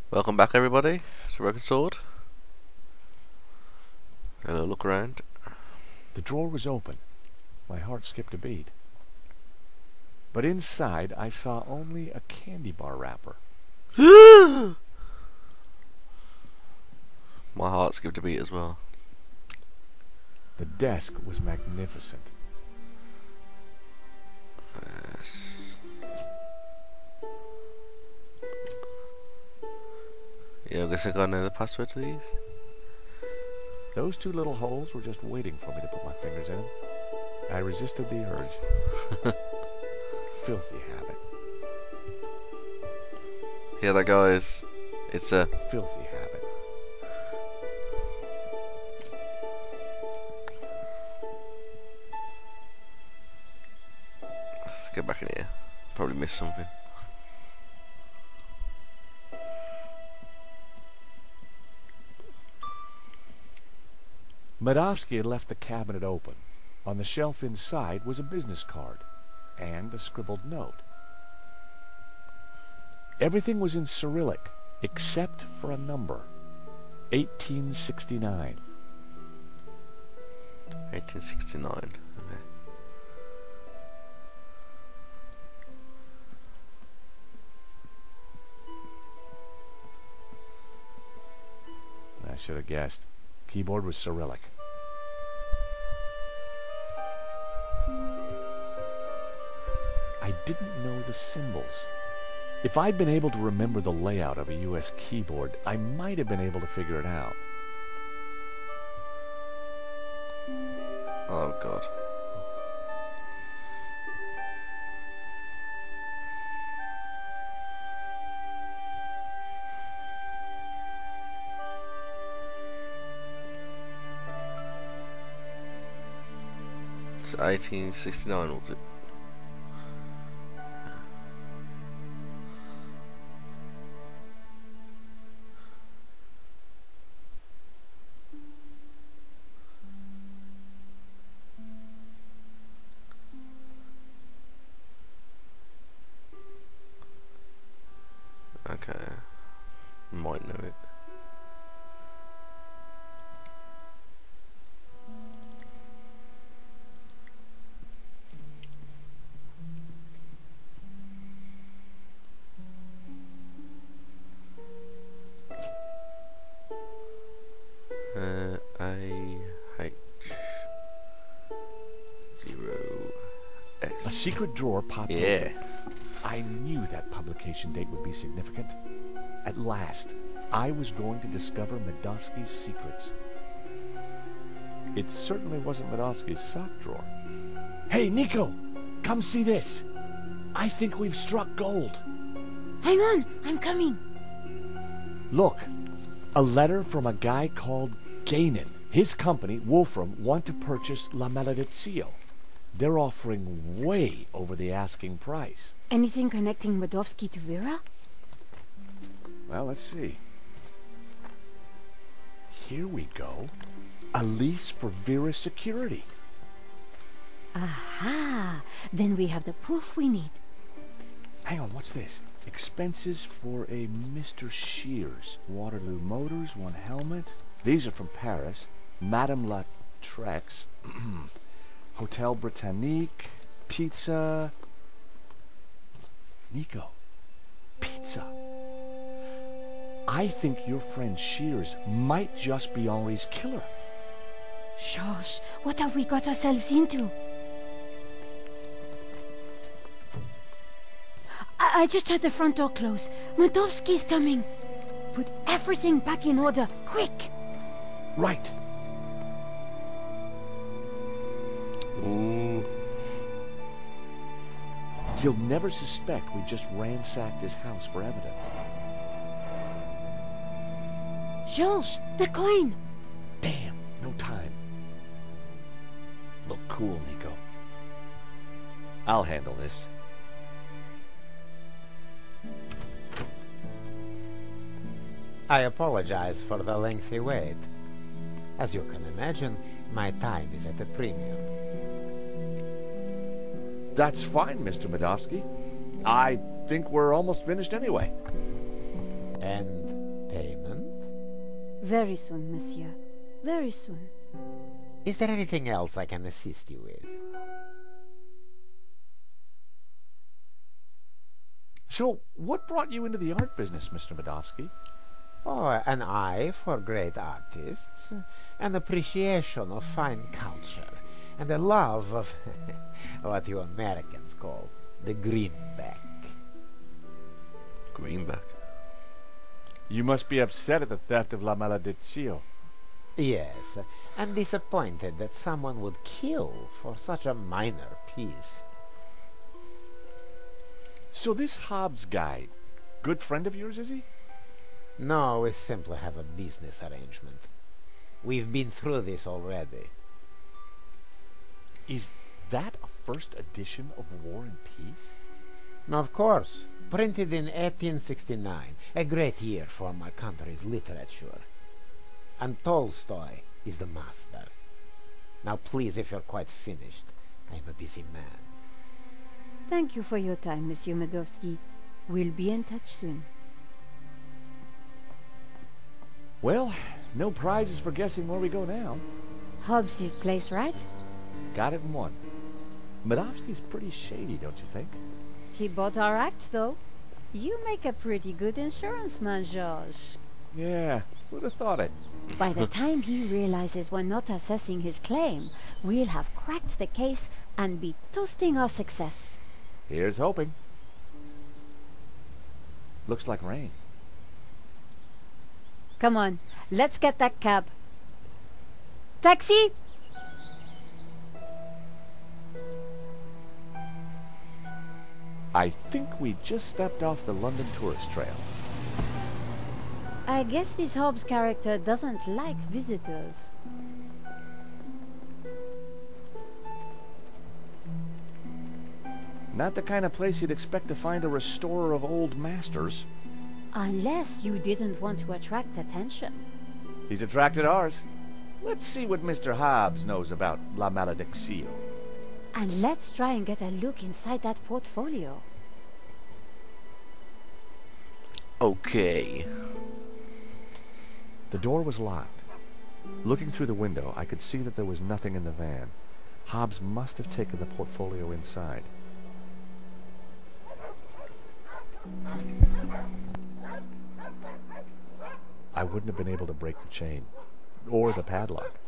Welcome back, everybody. It's Broken Sword. Hello, look around. The drawer was open. My heart skipped a beat. But inside, I saw only a candy bar wrapper. My heart skipped a beat as well. The desk was magnificent. Yes. Yeah, I guess I gotta know the password to these. Those two little holes were just waiting for me to put my fingers in. I resisted the urge. Filthy habit. Yeah, that guys. It's a filthy habit. Let's get back in here. Probably missed something. Medovsky had left the cabinet open. On the shelf inside was a business card and a scribbled note. Everything was in Cyrillic except for a number. 1869. 1869. Okay. I should have guessed. Keyboard was Cyrillic. I didn't know the symbols. If I'd been able to remember the layout of a US keyboard, I might have been able to figure it out. Oh god. It's 1869, was it? Okay, might know it. A secret drawer popped open. Yeah. I knew that publication date would be significant. At last, I was going to discover Medovsky's secrets. It certainly wasn't Medovsky's sock drawer. Hey, Nico! Come see this! I think we've struck gold. Hang on, I'm coming. Look, a letter from a guy called Gainin. His company, Wolfram, want to purchase La Maledizio. They're offering way over the asking price. Anything connecting Medovsky to Vera? Well, let's see. Here we go. A lease for Vera's security. Aha! Then we have the proof we need. Hang on, what's this? Expenses for a Mr. Shears. Waterloo Motors, one helmet. These are from Paris. Madame La Trex. Hotel Britannique. Pizza. Nico. Pizza. I think your friend Shears might just be Henri's killer. Georges, what have we got ourselves into? I just heard the front door close. Medovsky's coming. Put everything back in order, quick! Right. Ooh. He'll never suspect we just ransacked his house for evidence. Georges, the coin! Damn, no time. Look cool, Nico. I'll handle this. I apologize for the lengthy wait. As you can imagine, my time is at a premium. That's fine, Mr. Medovsky. I think we're almost finished anyway. And Very soon, monsieur. Very soon. Is there anything else I can assist you with? So, what brought you into the art business, Mr. Medovsky? Oh, an eye for great artists, an appreciation of fine culture, and a love of what you Americans call the greenback. Greenback. You must be upset at the theft of La Malediccio. Yes, and disappointed that someone would kill for such a minor piece. So this Hobbs guy, good friend of yours, is he? No, we simply have a business arrangement. We've been through this already. Is that a first edition of War and Peace? Of course, printed in 1869, a great year for my country's literature. And Tolstoy is the master. Now please, if you're quite finished, I'm a busy man. Thank you for your time, Monsieur Medovsky. We'll be in touch soon. Well, no prizes for guessing where we go now. Hobbs's place, right? Got it in one. Medovsky's pretty shady, don't you think? He bought our act, though. You make a pretty good insurance man, Georges. Yeah, would have thought it. By the time he realizes we're not assessing his claim, we'll have cracked the case and be toasting our success. Here's hoping. Looks like rain. Come on, let's get that cab. Taxi! I think we just stepped off the London tourist trail. I guess this Hobbs character doesn't like visitors. Not the kind of place you'd expect to find a restorer of old masters. Unless you didn't want to attract attention. He's attracted ours. Let's see what Mr. Hobbs knows about La Malediccio. And let's try and get a look inside that portfolio. Okay. The door was locked. Looking through the window, I could see that there was nothing in the van. Hobbs must have taken the portfolio inside. I wouldn't have been able to break the chain, or the padlock.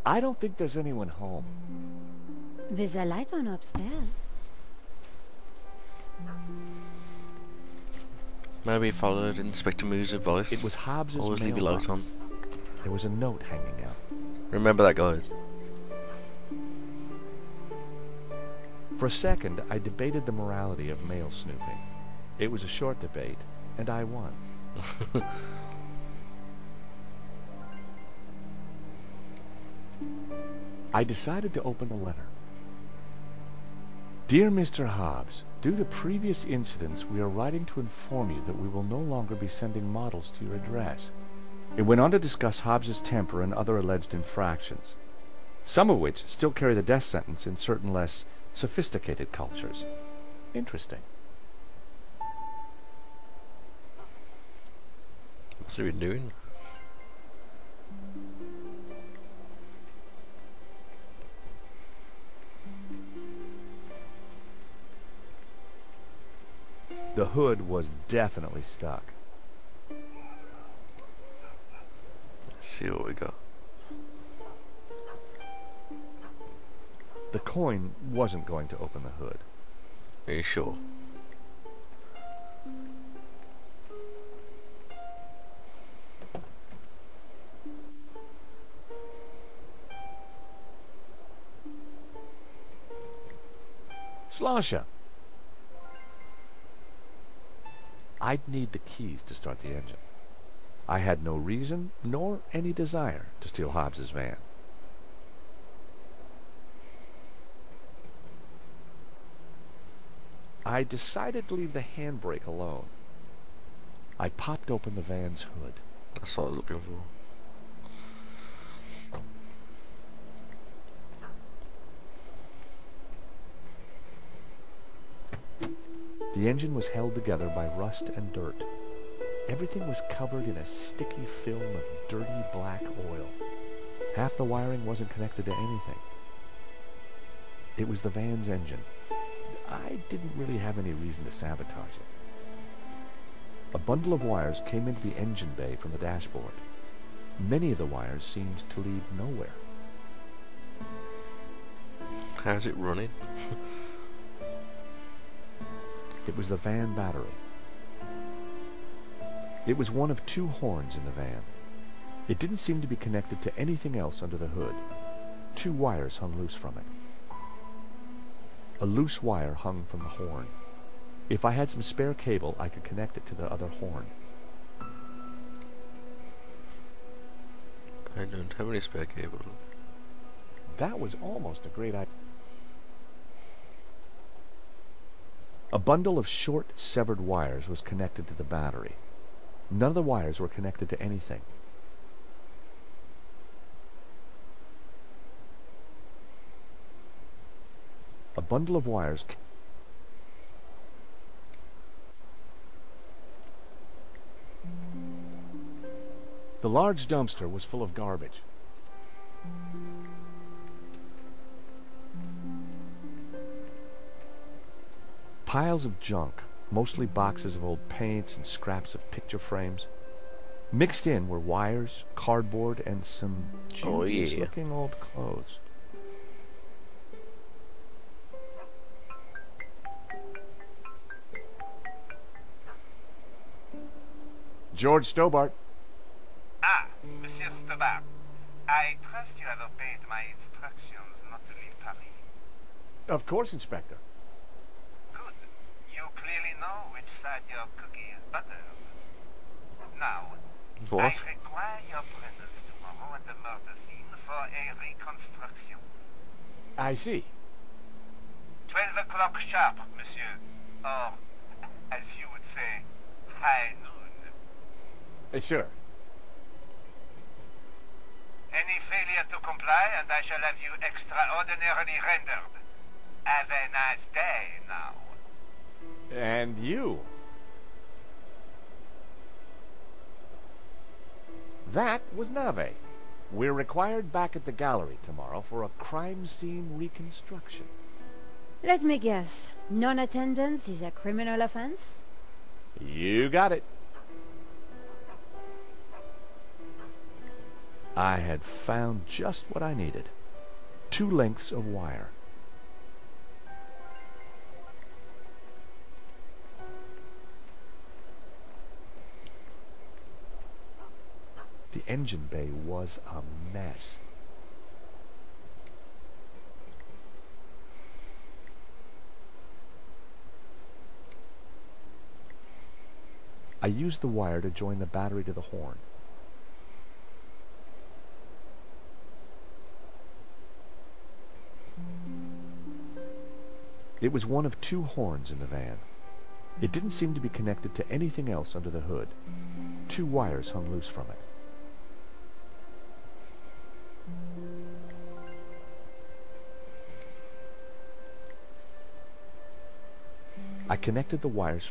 I don't think there's anyone home. There's a light on upstairs. Maybe he followed Inspector Moo's advice. It was Hobbs's Always leave your light mailbox. on. There was a note hanging out. Remember that, guys. For a second, I debated the morality of mail snooping. It was a short debate, and I won. I decided to open the letter. Dear Mr. Hobbs, due to previous incidents, we are writing to inform you that we will no longer be sending models to your address. It went on to discuss Hobbs's temper and other alleged infractions, some of which still carry the death sentence in certain less sophisticated cultures. Interesting. What's he been doing? The hood was definitely stuck. Let's see what we got. The coin wasn't going to open the hood. Are you sure? Slasha! I'd need the keys to start the engine. I had no reason nor any desire to steal Hobbs's van. I decided to leave the handbrake alone. I popped open the van's hood. That's what I was looking for. The engine was held together by rust and dirt. Everything was covered in a sticky film of dirty black oil. Half the wiring wasn't connected to anything. It was the van's engine. I didn't really have any reason to sabotage it. A bundle of wires came into the engine bay from the dashboard. Many of the wires seemed to lead nowhere. How's it running? It was the van battery. It was one of 2 horns in the van. It didn't seem to be connected to anything else under the hood. 2 wires hung loose from it. A loose wire hung from the horn. If I had some spare cable, I could connect it to the other horn. I don't have any spare cable. That was almost a great idea. A bundle of short, severed wires was connected to the battery. None of the wires were connected to anything. A bundle of wires. The large dumpster was full of garbage. Piles of junk, mostly boxes of old paints and scraps of picture frames. Mixed in were wires, cardboard, and some Jewish-looking old clothes. George Stobart. Ah, Monsieur Stobart. I trust you have obeyed my instructions not to leave Paris. Of course, Inspector. Good. You clearly know which side your cookie is buttered. Now, What? I require your presence tomorrow at the murder scene for a reconstruction. I see. 12 o'clock sharp, monsieur. Or, as you would say, high noon. Sure. Any failure to comply, and I shall have you extraordinarily rendered. Have a nice day now. And you. That was Nave. We're required back at the gallery tomorrow for a crime scene reconstruction. Let me guess. Non-attendance is a criminal offense? You got it. I had found just what I needed. 2 lengths of wire. The engine bay was a mess. I used the wire to join the battery to the horn. It was one of 2 horns in the van. It didn't seem to be connected to anything else under the hood. 2 wires hung loose from it. I connected the wires.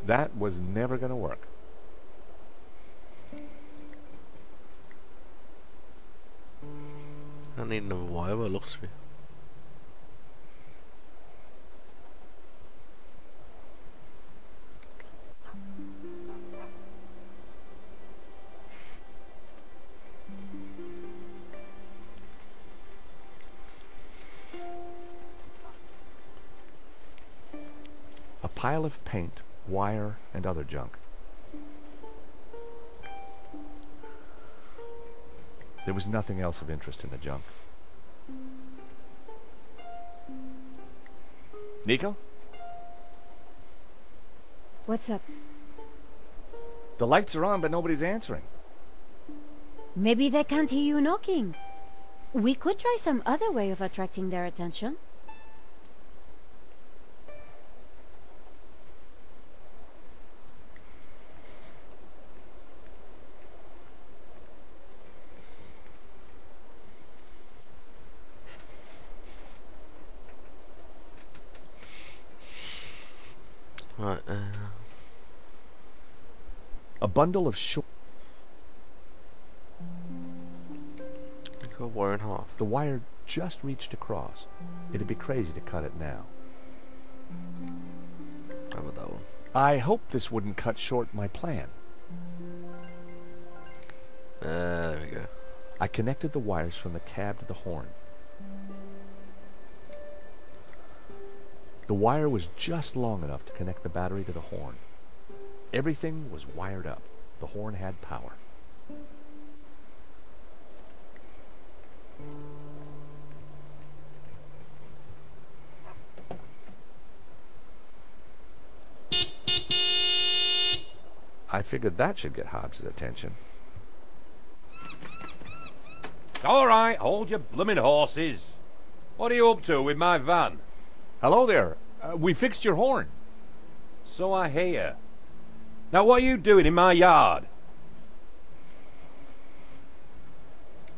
That was never going to work. I need another wire by the looks of it. A pile of paint, wire, and other junk. There was nothing else of interest in the junk. Nico? What's up? The lights are on, but nobody's answering. Maybe they can't hear you knocking. We could try some other way of attracting their attention. Right, A bundle of short... got a wire in half. The wire just reached across. It'd be crazy to cut it now. How about that one? I hoped this wouldn't cut short my plan. There we go. I connected the wires from the cab to the horn. The wire was just long enough to connect the battery to the horn. Everything was wired up. The horn had power. I figured that should get Hobbs' attention. All right, hold your blooming horses. What are you up to with my van? Hello there. We fixed your horn. So I hear. Now what are you doing in my yard?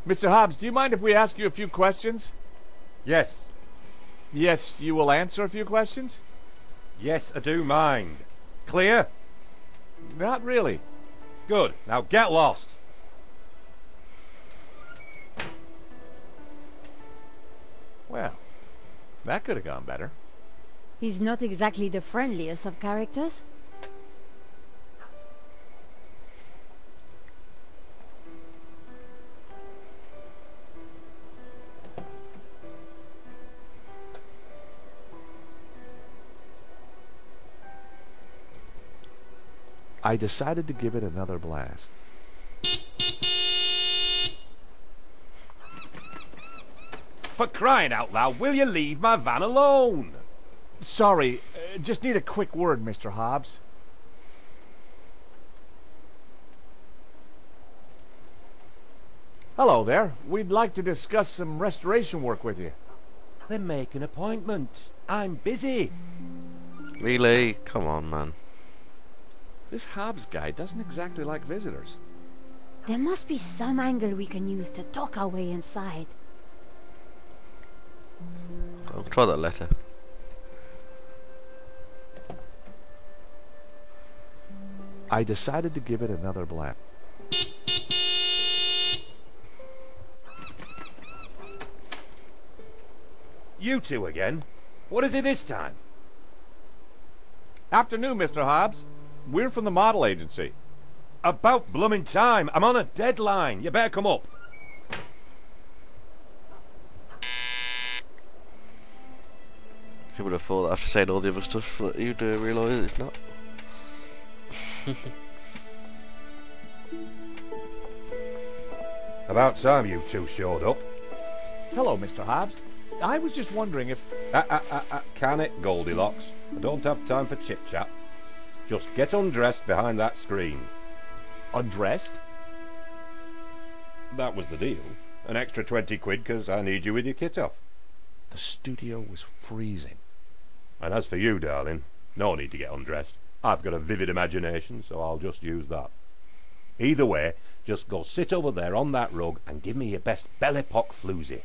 Mr. Hobbs, do you mind if we ask you a few questions? Yes. Yes, you will answer a few questions? Yes, I do mind. Clear? Not really. Good. Now get lost. Well, that could have gone better. He's not exactly the friendliest of characters. I decided to give it another blast. For crying out loud, will you leave my van alone? Sorry, just need a quick word, Mr. Hobbs. Hello there. We'd like to discuss some restoration work with you. Then make an appointment. I'm busy. Really? Come on, man. This Hobbs guy doesn't exactly like visitors. There must be some angle we can use to talk our way inside. I'll try that letter. I decided to give it another blast. You two again? What is it this time? Afternoon, Mr. Hobbs. We're from the model agency. About blooming time. I'm on a deadline. You better come up. You would have thought that after saying all the other stuff that you do realise it's not. About time you two showed up. Hello, Mr. Hobbs. I was just wondering if... Can it, Goldilocks? I don't have time for chit-chat. Just get undressed behind that screen. Undressed? That was the deal. An extra 20 quid because I need you with your kit off. The studio was freezing. And as for you, darling, no need to get undressed. I've got a vivid imagination, so I'll just use that. Either way, just go sit over there on that rug and give me your best belly pock floozy.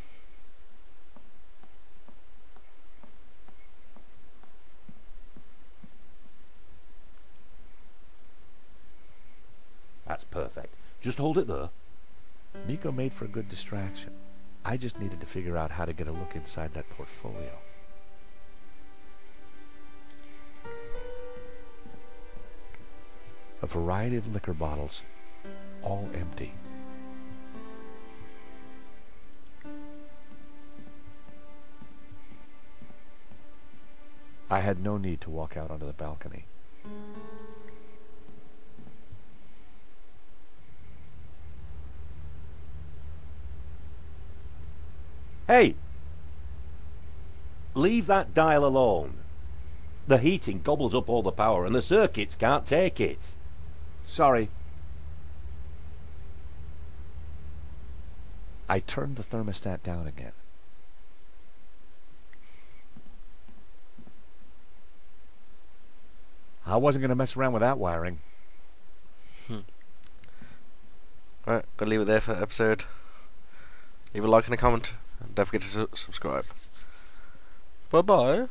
That's perfect. Just hold it there. Nico made for a good distraction. I just needed to figure out how to get a look inside that portfolio. A variety of liquor bottles, all empty. I had no need to walk out onto the balcony. Hey! Leave that dial alone. The heating gobbles up all the power and the circuits can't take it. Sorry. I I turned the thermostat down again. I wasn't going to mess around with that wiring. Right, gonna leave it there for the episode. Leave a like and a comment, and don't forget to subscribe. Bye bye.